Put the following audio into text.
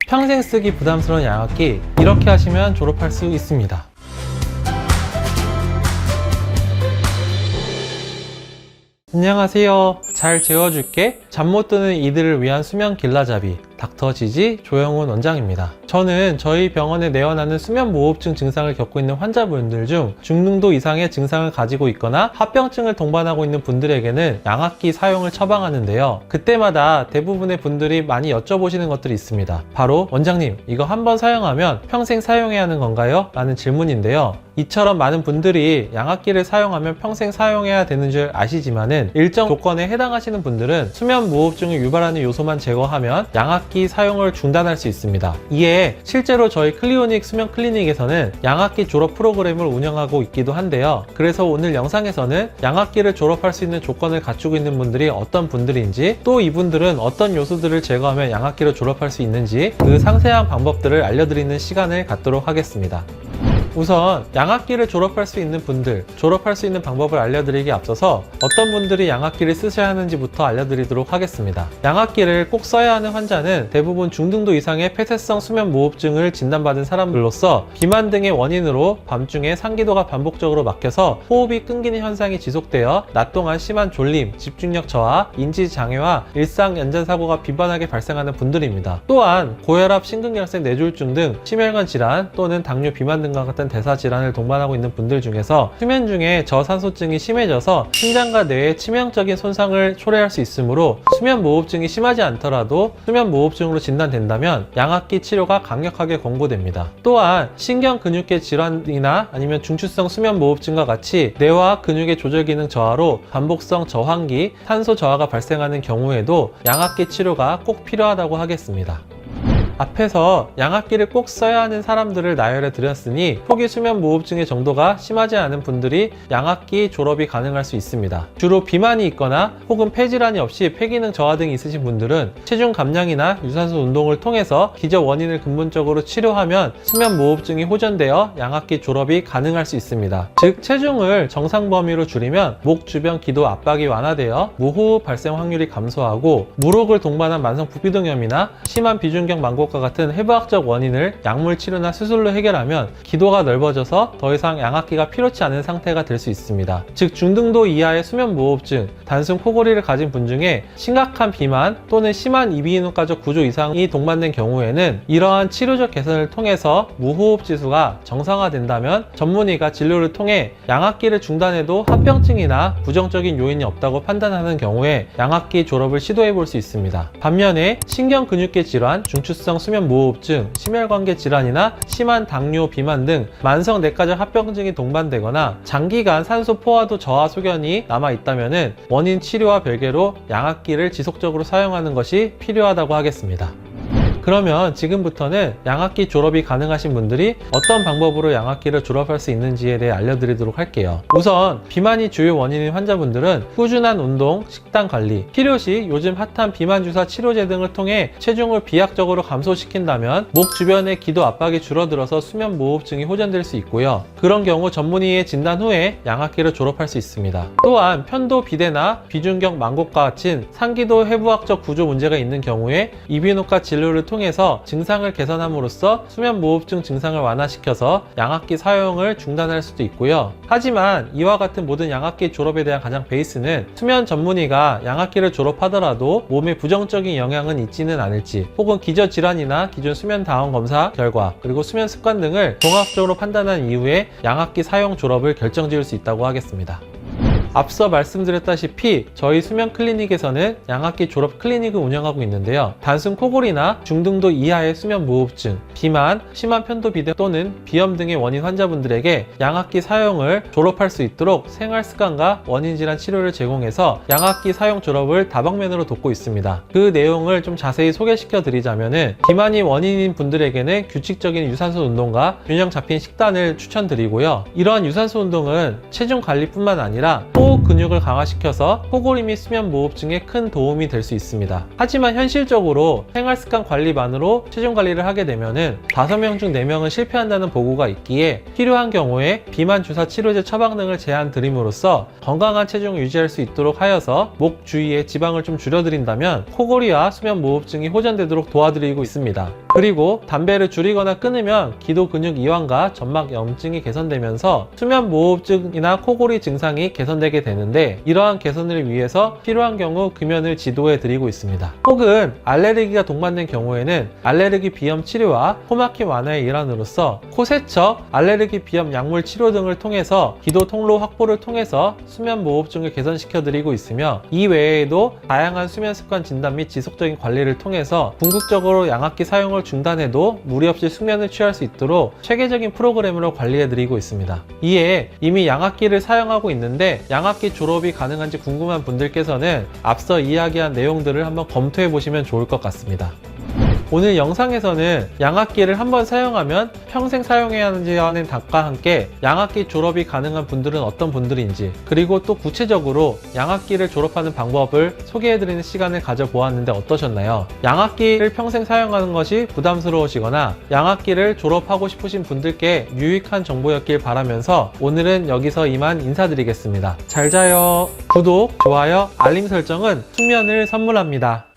평생 쓰기 부담스러운 양압기, 이렇게 하시면 졸업할 수 있습니다. 안녕하세요. 잘 재워줄게. 잠 못 드는 이들을 위한 수면 길라잡이 닥터 지지 조영훈 원장입니다. 저는 저희 병원에 내원하는 수면무호흡증 증상을 겪고 있는 환자분들 중 중등도 이상의 증상을 가지고 있거나 합병증을 동반하고 있는 분들에게는 양압기 사용을 처방하는데요. 그때마다 대부분의 분들이 많이 여쭤보시는 것들이 있습니다. 바로 원장님, 이거 한번 사용하면 평생 사용해야 하는 건가요? 라는 질문인데요. 이처럼 많은 분들이 양압기를 사용하면 평생 사용해야 되는 줄 아시지만은 일정 조건에 해당하시는 분들은 수면 무호흡증을 유발하는 요소만 제거하면 양압기 사용을 중단할 수 있습니다. 이에 실제로 저희 클리오닉 수면 클리닉에서는 양압기 졸업 프로그램을 운영하고 있기도 한데요. 그래서 오늘 영상에서는 양압기를 졸업할 수 있는 조건을 갖추고 있는 분들이 어떤 분들인지, 또 이분들은 어떤 요소들을 제거하면 양압기를 졸업할 수 있는지 그 상세한 방법들을 알려드리는 시간을 갖도록 하겠습니다. 우선 양압기를 졸업할 수 있는 분들, 졸업할 수 있는 방법을 알려드리기에 앞서서 어떤 분들이 양압기를 쓰셔야 하는지부터 알려드리도록 하겠습니다. 양압기를 꼭 써야 하는 환자는 대부분 중등도 이상의 폐쇄성 수면무호흡증을 진단받은 사람들로서 비만 등의 원인으로 밤중에 상기도가 반복적으로 막혀서 호흡이 끊기는 현상이 지속되어 낮 동안 심한 졸림, 집중력 저하, 인지장애와 일상 연장사고가 빈번하게 발생하는 분들입니다. 또한 고혈압, 심근경색, 뇌졸중 등 심혈관 질환 또는 당뇨, 비만 등과 같은 대사 질환을 동반하고 있는 분들 중에서 수면 중에 저산소증이 심해져서 심장과 뇌에 치명적인 손상을 초래할 수 있으므로 수면 무호흡증이 심하지 않더라도 수면 무호흡증으로 진단된다면 양압기 치료가 강력하게 권고됩니다. 또한 신경근육계 질환이나 아니면 중추성 수면 무호흡증과 같이 뇌와 근육의 조절 기능 저하로 반복성 저환기, 탄소 저하가 발생하는 경우에도 양압기 치료가 꼭 필요하다고 하겠습니다. 앞에서 양압기를 꼭 써야 하는 사람들을 나열해 드렸으니 초기 수면 무호흡증의 정도가 심하지 않은 분들이 양압기 졸업이 가능할 수 있습니다. 주로 비만이 있거나 혹은 폐질환이 없이 폐기능 저하 등이 있으신 분들은 체중 감량이나 유산소 운동을 통해서 기저 원인을 근본적으로 치료하면 수면 무호흡증이 호전되어 양압기 졸업이 가능할 수 있습니다. 즉 체중을 정상 범위로 줄이면 목 주변 기도 압박이 완화되어 무호흡 발생 확률이 감소하고 무록을 동반한 만성 부비동염이나 심한 비중격 망곡 과 같은 해부학적 원인을 약물 치료나 수술로 해결하면 기도가 넓어져서 더 이상 양압기가 필요치 않은 상태가 될 수 있습니다. 즉 중등도 이하의 수면 무호흡증, 단순 코골이를 가진 분 중에 심각한 비만 또는 심한 이비인후과적 구조 이상이 동반된 경우에는 이러한 치료적 개선을 통해서 무호흡 지수가 정상화된다면 전문의가 진료를 통해 양압기를 중단해도 합병증이나 부정적인 요인이 없다고 판단하는 경우에 양압기 졸업을 시도해 볼 수 있습니다. 반면에 신경근육계 질환, 중추성 수면 무호흡증, 심혈관계 질환이나 심한 당뇨, 비만 등 만성 내과적 합병증이 동반되거나 장기간 산소 포화도 저하 소견이 남아있다면 원인 치료와 별개로 양압기를 지속적으로 사용하는 것이 필요하다고 하겠습니다. 그러면 지금부터는 양압기 졸업이 가능하신 분들이 어떤 방법으로 양압기를 졸업할 수 있는지에 대해 알려드리도록 할게요. 우선 비만이 주요 원인인 환자분들은 꾸준한 운동, 식단 관리, 필요시 요즘 핫한 비만 주사 치료제 등을 통해 체중을 비약적으로 감소시킨다면 목 주변의 기도 압박이 줄어들어서 수면 무호흡증이 호전될 수 있고요. 그런 경우 전문의의 진단 후에 양압기를 졸업할 수 있습니다. 또한 편도 비대나 비중격 망곡과 같은 상기도 해부학적 구조 문제가 있는 경우에 이비인후과 진료를 통해서 증상을 개선함으로써 수면 무호흡증 증상을 완화시켜서 양압기 사용을 중단할 수도 있고요. 하지만 이와 같은 모든 양압기 졸업에 대한 가장 베이스는 수면 전문의가 양압기를 졸업하더라도 몸에 부정적인 영향은 있지는 않을지, 혹은 기저 질환이나 기존 수면 다원 검사 결과, 그리고 수면 습관 등을 종합적으로 판단한 이후에 양압기 사용 졸업을 결정지을 수 있다고 하겠습니다. 앞서 말씀드렸다시피 저희 수면 클리닉에서는 양압기 졸업 클리닉을 운영하고 있는데요. 단순 코골이나 중등도 이하의 수면 무호흡증, 비만, 심한 편도 비대 또는 비염 등의 원인 환자분들에게 양압기 사용을 졸업할 수 있도록 생활 습관과 원인 질환 치료를 제공해서 양압기 사용 졸업을 다방면으로 돕고 있습니다. 그 내용을 좀 자세히 소개시켜 드리자면은 비만이 원인인 분들에게는 규칙적인 유산소 운동과 균형 잡힌 식단을 추천드리고요. 이러한 유산소 운동은 체중 관리뿐만 아니라 호흡 근육을 강화시켜서 코골이 및 수면 무호흡증에 큰 도움이 될 수 있습니다. 하지만 현실적으로 생활습관 관리만으로 체중 관리를 하게 되면은 5명 중 4명은 실패한다는 보고가 있기에 필요한 경우에 비만 주사 치료제 처방 등을 제안 드림으로써 건강한 체중을 유지할 수 있도록 하여서 목 주위에 지방을 좀 줄여드린다면 코골이와 수면 무호흡증이 호전되도록 도와드리고 있습니다. 그리고 담배를 줄이거나 끊으면 기도 근육 이완과 점막 염증이 개선되면서 수면 무호흡증이나 코골이 증상이 개선되게 되는데, 이러한 개선을 위해서 필요한 경우 금연을 지도해 드리고 있습니다. 혹은 알레르기가 동반된 경우에는 알레르기 비염 치료와 코막힘 완화의 일환으로서 코세척, 알레르기 비염 약물 치료 등을 통해서 기도 통로 확보를 통해서 수면 무호흡증을 개선시켜 드리고 있으며, 이 외에도 다양한 수면 습관 진단 및 지속적인 관리를 통해서 궁극적으로 양압기 사용을 중단해도 무리 없이 숙면을 취할 수 있도록 체계적인 프로그램으로 관리해 드리고 있습니다. 이에 이미 양압기를 사용하고 있는데 양압기 졸업이 가능한지 궁금한 분들께서는 앞서 이야기한 내용들을 한번 검토해 보시면 좋을 것 같습니다. 오늘 영상에서는 양압기를 한번 사용하면 평생 사용해야 하는 답과 함께 양압기 졸업이 가능한 분들은 어떤 분들인지, 그리고 또 구체적으로 양압기를 졸업하는 방법을 소개해드리는 시간을 가져보았는데 어떠셨나요? 양압기를 평생 사용하는 것이 부담스러우시거나 양압기를 졸업하고 싶으신 분들께 유익한 정보였길 바라면서 오늘은 여기서 이만 인사드리겠습니다. 잘 자요. 구독, 좋아요, 알림 설정은 숙면을 선물합니다.